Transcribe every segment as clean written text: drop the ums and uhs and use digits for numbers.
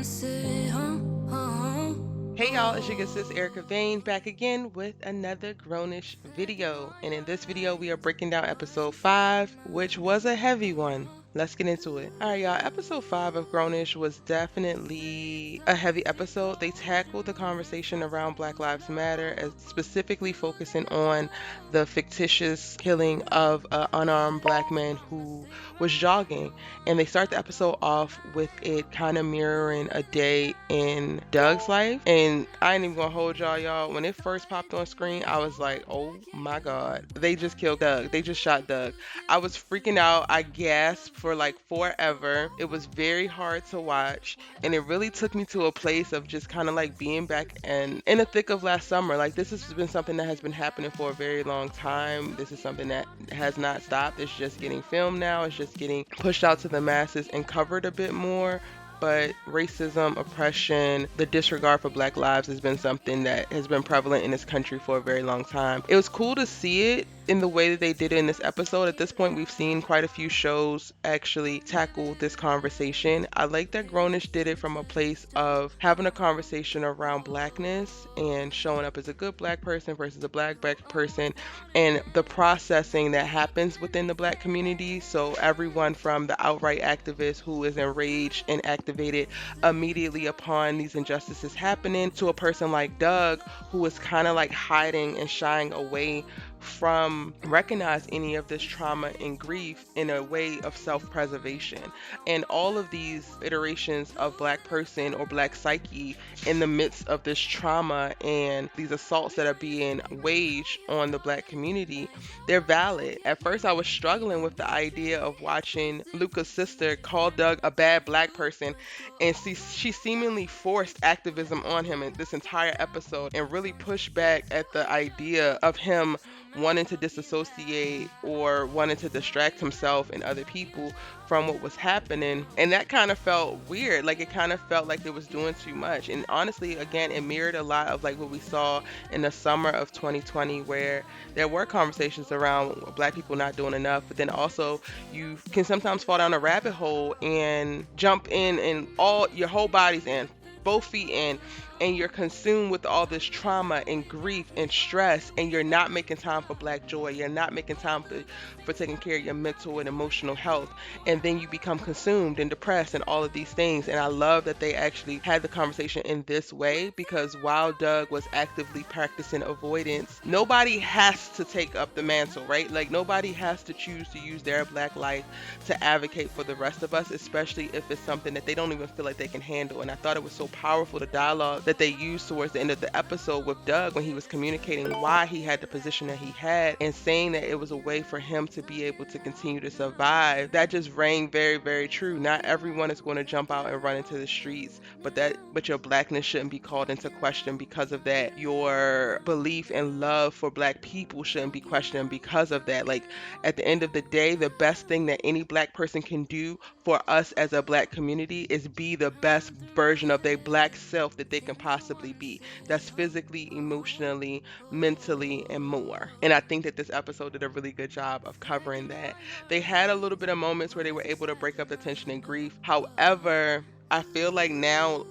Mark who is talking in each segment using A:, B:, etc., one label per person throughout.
A: Hey y'all, it's your good sis Erica Vane back again with another Grownish video. And in this video, we are breaking down episode 5, which was a heavy one. Let's get into it. Alright y'all, episode 5 of Grownish was definitely a heavy episode. They tackled the conversation around Black Lives Matter, as specifically focusing on the fictitious killing of an unarmed black man who was jogging. And they start the episode off with it kind of mirroring a day in Doug's life. And I ain't even gonna hold y'all. When it first popped on screen, I was like, oh my god, they just killed Doug. They just shot Doug. I was freaking out. I gasped for like forever. It was very hard to watch, and it really took me to a place of just kind of like being back and in the thick of last summer. Like, this has been something that has been happening for a very long time. This is something that has not stopped. It's just getting filmed now. It's just getting pushed out to the masses and covered a bit more. But racism, oppression, the disregard for Black lives has been something that has been prevalent in this country for a very long time. It was cool to see it in the way that they did it in this episode. At this point, we've seen quite a few shows actually tackle this conversation. I like that Grownish did it from a place of having a conversation around Blackness and showing up as a good Black person versus a black person, and the processing that happens within the Black community. So everyone from the outright activist who is enraged and activated immediately upon these injustices happening, to a person like Doug who is kind of like hiding and shying away from recognize any of this trauma and grief in a way of self-preservation. And all of these iterations of Black person or Black psyche in the midst of this trauma and these assaults that are being waged on the Black community, they're valid. At first I was struggling with the idea of watching Luca's sister call Doug a bad Black person, and she seemingly forced activism on him in this entire episode and really pushed back at the idea of him wanting to disassociate or wanting to distract himself and other people from what was happening. And that kind of felt weird. Like, it kind of felt like it was doing too much. And honestly, again, it mirrored a lot of like what we saw in the summer of 2020, where there were conversations around Black people not doing enough, but then also you can sometimes fall down a rabbit hole and jump in and all your whole body's in, both feet in, and you're consumed with all this trauma and grief and stress, and you're not making time for Black joy. You're not making time for taking care of your mental and emotional health, and then you become consumed and depressed and all of these things. And I love that they actually had the conversation in this way, because while Doug was actively practicing avoidance, nobody has to take up the mantle, right? Like, nobody has to choose to use their Black life to advocate for the rest of us, especially if it's something that they don't even feel like they can handle. And I thought it was so powerful, the dialogue that they used towards the end of the episode with Doug, when he was communicating why he had the position that he had and saying that it was a way for him to be able to continue to survive. That just rang very, very true. Not everyone is going to jump out and run into the streets, but your Blackness shouldn't be called into question because of that. Your belief and love for Black people shouldn't be questioned because of that. Like, at the end of the day, the best thing that any Black person can do for us as a Black community is be the best version of their Black self that they can possibly be. That's physically, emotionally, mentally, and more. And I think that this episode did a really good job of covering that. They had a little bit of moments where they were able to break up the tension and grief. However, I feel like now,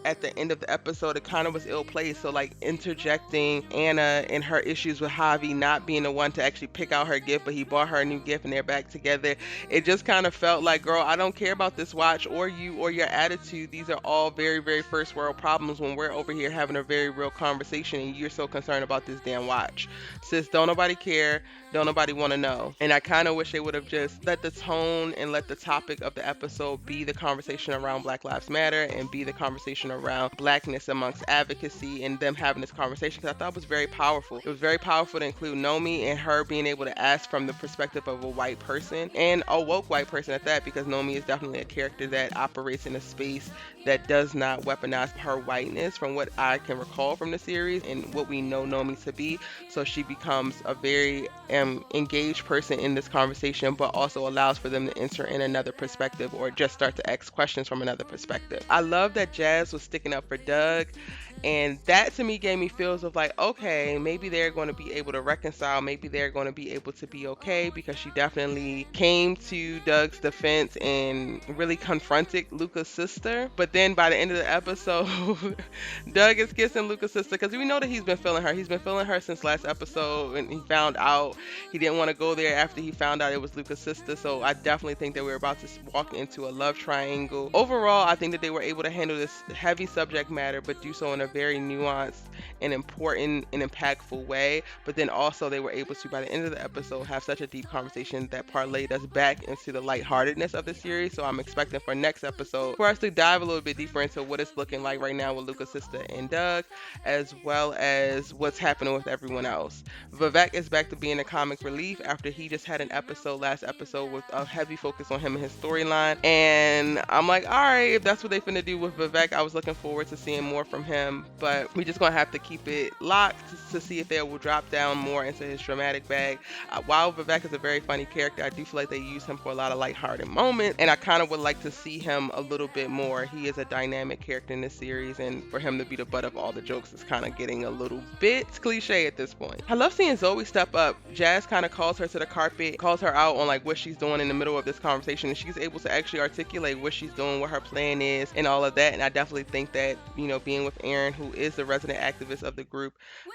A: at the end of the episode, it kind of was ill-placed. So like interjecting Anna and her issues with Javi not being the one to actually pick out her gift, but he bought her a new gift and they're back together. It just kind of felt like, girl, I don't care about this watch or you or your attitude. These are all very, very first world problems when we're over here having a very real conversation and you're so concerned about this damn watch. Sis, don't nobody care. Don't nobody want to know. And I kind of wish they would have just let the tone and let the topic of the episode be the conversation around Black Lives Matter and be the conversation around Blackness amongst advocacy, and them having this conversation, because I thought it was very powerful. It was very powerful to include Nomi and her being able to ask from the perspective of a white person, and a woke white person at that, because Nomi is definitely a character that operates in a space that does not weaponize her whiteness, from what I can recall from the series and what we know Nomi to be. So she becomes a very engaged person in this conversation, but also allows for them to enter in another perspective or just start to ask questions from another perspective. I love that Jazz was sticking up for Doug. And that to me gave me feels of like, okay, maybe they're going to be able to reconcile, maybe they're going to be able to be okay, because she definitely came to Doug's defense and really confronted Luca's sister. But then by the end of the episode, Doug is kissing Luca's sister because we know that he's been feeling her. He's been feeling her since last episode, and he found out he didn't want to go there after he found out it was Luca's sister. So I definitely think that we're about to walk into a love triangle. Overall, I think that they were able to handle this heavy subject matter, but do so in a very nuanced and important and impactful way. But then also they were able to, by the end of the episode, have such a deep conversation that parlayed us back into the lightheartedness of the series. So I'm expecting for next episode for us to dive a little bit deeper into what it's looking like right now with Luca's sister and Doug, as well as what's happening with everyone else. Vivek is back to being a comic relief after he just had an episode last episode with a heavy focus on him and his storyline. And I'm like, all right, if that's what they finna do with Vivek, I was looking forward to seeing more from him. But we just gonna have to keep it locked to see if they will drop down more into his dramatic bag. While Vivek is a very funny character, I do feel like they use him for a lot of lighthearted moments, and I kind of would like to see him a little bit more. He is a dynamic character in this series, and for him to be the butt of all the jokes is kind of getting a little bit cliche at this point. I love seeing Zoey step up. Jazz kind of calls her to the carpet, calls her out on like what she's doing in the middle of this conversation, and she's able to actually articulate what she's doing, what her plan is, and all of that. And I definitely think that, you know, being with Aaron, who is the resident activist of the group,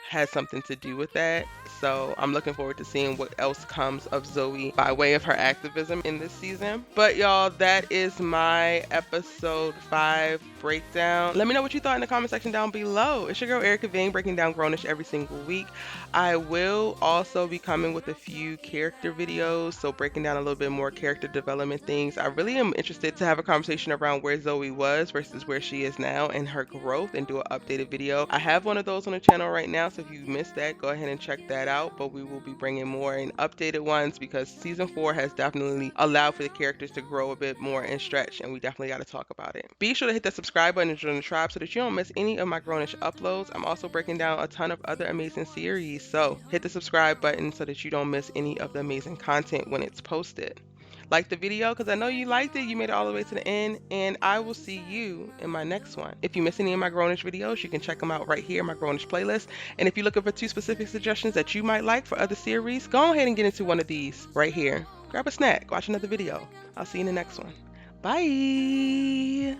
A: has something to do with that. So I'm looking forward to seeing what else comes of Zoey by way of her activism in this season. But y'all, that is my episode 5 breakdown. Let me know what you thought in the comment section down below. It's your girl Erica Vane, breaking down Grownish every single week. I will also be coming with a few character videos, so breaking down a little bit more character development things. I really am interested to have a conversation around where Zoey was versus where she is now and her growth, and do an updated video. I have one of those on the channel right now, so if you missed that, go ahead and check that out. But we will be bringing more and updated ones because season 4 has definitely allowed for the characters to grow a bit more and stretch, and we definitely got to talk about it. Be sure to hit that subscribe button and join the tribe so that you don't miss any of my Grownish uploads. I'm also breaking down a ton of other amazing series, so hit the subscribe button so that you don't miss any of the amazing content when it's posted. Like the video because I know you liked it, you made it all the way to the end, and I will see you in my next one. If you miss any of my Grownish videos, you can check them out right here in my Grownish playlist. And if you're looking for 2 specific suggestions that you might like for other series, go ahead and get into one of these right here. Grab a snack, watch another video. I'll see you in the next one. Bye!